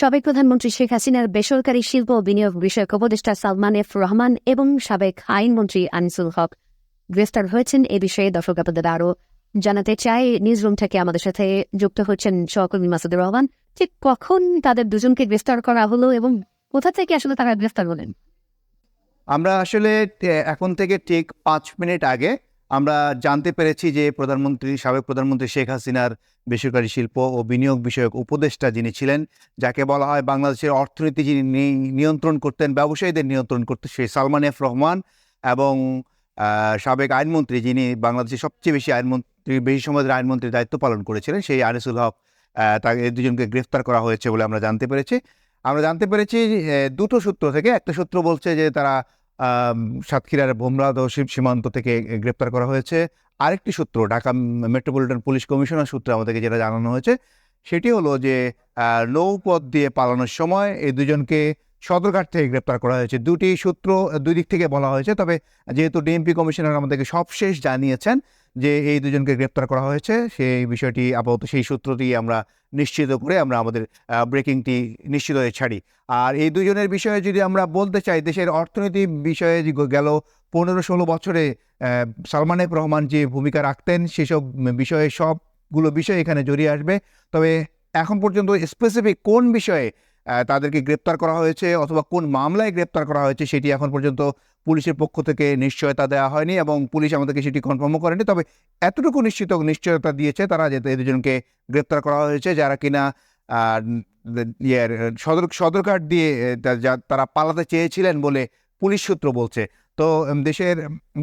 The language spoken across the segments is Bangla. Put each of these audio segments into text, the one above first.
সাবেক প্রধানমন্ত্রী শেখ হাসিনার বেসরকারি শিল্প ও বিনিয়োগ বিষয়ক উপদেষ্টা সালমান এফ রহমান এবং সাবেক আইনমন্ত্রী আনিসুল হক গ্রেফতার হয়েছেন। এ বিষয়ে দর্শক আপনাদের আরও জানাতে চাই। নিউজরুম থেকে আমাদের সাথে যুক্ত হচ্ছেন সহকর্মী মাসুদুর রহমান। ঠিক কখন তাদের দুজনকে গ্রেফতার করা হলো এবং কোথা থেকে আসলে তারা গ্রেফতার হলেন? আমরা আসলে এখন থেকে ঠিক 5 মিনিট আগে আমরা জানতে পেরেছি যে সাবেক প্রধানমন্ত্রী শেখ হাসিনার বেসরকারি শিল্প ও বিনিয়োগ বিষয়ক উপদেষ্টা যিনি ছিলেন, যাকে বলা হয় বাংলাদেশের অর্থনীতি যিনি নিয়ন্ত্রণ করতেন, ব্যবসায়ীদের নিয়ন্ত্রণ করতেন, সেই সালমান এফ রহমান এবং সাবেক আইনমন্ত্রী যিনি বাংলাদেশের সবচেয়ে বেশি সময় ধরে আইনমন্ত্রীর দায়িত্ব পালন করেছিলেন, সেই আনিসুল হক, তাকে দুজনকে গ্রেফতার করা হয়েছে বলে আমরা জানতে পেরেছি দুটো সূত্র থেকে। একটা সূত্র বলছে যে তারা সাতক্ষীরার ভোমরাদ ও সীমান্ত থেকে গ্রেপ্তার করা হয়েছে। আরেকটি সূত্র ঢাকা মেট্রোপলিটন পুলিশ কমিশনার সূত্রে আমাদেরকে যেটা জানানো হয়েছে সেটি হলো যে নৌপথ দিয়ে পালানোর সময় এই দুজনকে সদরঘাট থেকে গ্রেপ্তার করা হয়েছে। দুটি সূত্র দুই দিক থেকে বলা হয়েছে, তবে যেহেতু ডিএমপি কমিশনার আমাদেরকে সবশেষ জানিয়েছেন যে এই দুজনকে গ্রেপ্তার করা হয়েছে, সেই বিষয়টি আপাতত সেই সূত্রটি আমরা নিশ্চিত করে আমরা আমাদের ব্রেকিংটি নিশ্চিত হয়ে ছাড়ি। আর এই দুজনের বিষয়ে যদি আমরা বলতে চাই, দেশের অর্থনীতি বিষয়ে গেল 15-16 বছরে সালমান এফ রহমান যে ভূমিকা রাখতেন সেসব বিষয়ে সবগুলো বিষয় এখানে জড়িয়ে আসবে। তবে এখন পর্যন্ত স্পেসিফিক কোন বিষয়ে তাদেরকে গ্রেপ্তার করা হয়েছে অথবা কোন মামলায় গ্রেপ্তার করা হয়েছে সেটি এখন পর্যন্ত পুলিশের পক্ষ থেকে নিশ্চয়তা দেওয়া হয়নি এবং পুলিশ আমাদেরকে সেটি কনফার্মও করেনি। তবে এতটুকু নিশ্চয়তা দিয়েছে তারা যে এই দুজনকে গ্রেপ্তার করা হয়েছে যারা কিনা সদরঘাট দিয়ে তারা পালাতে চেয়েছিলেন বলে পুলিশ সূত্র বলছে। তো দেশের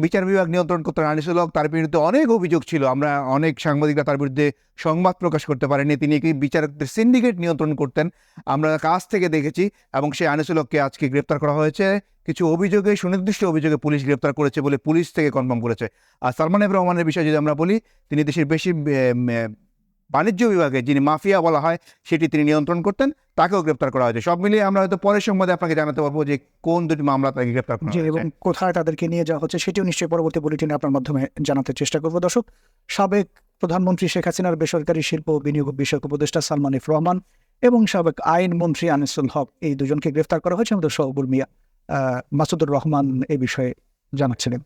বিচার বিভাগ নিয়ন্ত্রণ করতেন আনিসুল হক, তার বিরুদ্ধে অনেক অভিযোগ ছিল। আমরা অনেক সাংবাদিকরা তার বিরুদ্ধে সংবাদ প্রকাশ করতে পারেনি। তিনি কি বিচারকদের সিন্ডিকেট নিয়ন্ত্রণ করতেন আমরা কাছ থেকে দেখেছি এবং সেই আনিসুল হককে আজকে গ্রেপ্তার করা হয়েছে। কিছু অভিযোগে, সুনির্দিষ্ট অভিযোগে পুলিশ গ্রেপ্তার করেছে বলে পুলিশ থেকে কনফার্ম করেছে। আর সালমান এফ রহমানের বিষয়ে যদি আমরা বলি, তিনি দেশের বেশি বাণিজ্য বিভাগে যিনি মাফিয়া বলা হয় সেটি তিনি নিয়ন্ত্রণ করতেন, তাকেও গ্রেপ্তার করা হয়েছে। সব মিলিয়ে আমরা হয়তো পরের সংবাদে আপনাকে জানাতে পারবো যে কোন দুটি মামলা তাকে গ্রেপ্তার করা হয়েছে এবং কোথায় তাদেরকে নিয়ে যাওয়া হচ্ছে সেটিও নিশ্চয়ই পরবর্তী বুলেটিনে আপনার মাধ্যমে জানাতে চেষ্টা করবো। দর্শক, সাবেক প্রধানমন্ত্রী শেখ হাসিনার বেসরকারি শিল্প ও বিনিয়োগ বিষয়ক উপদেষ্টা সালমান এফ রহমান এবং সাবেক আইনমন্ত্রী আনিসুল হক, এই দুজনকে গ্রেফতার করা হয়েছে। আমাদের সহকর্মী মাসুদুর রহমান এই বিষয়ে জানাচ্ছিলেন।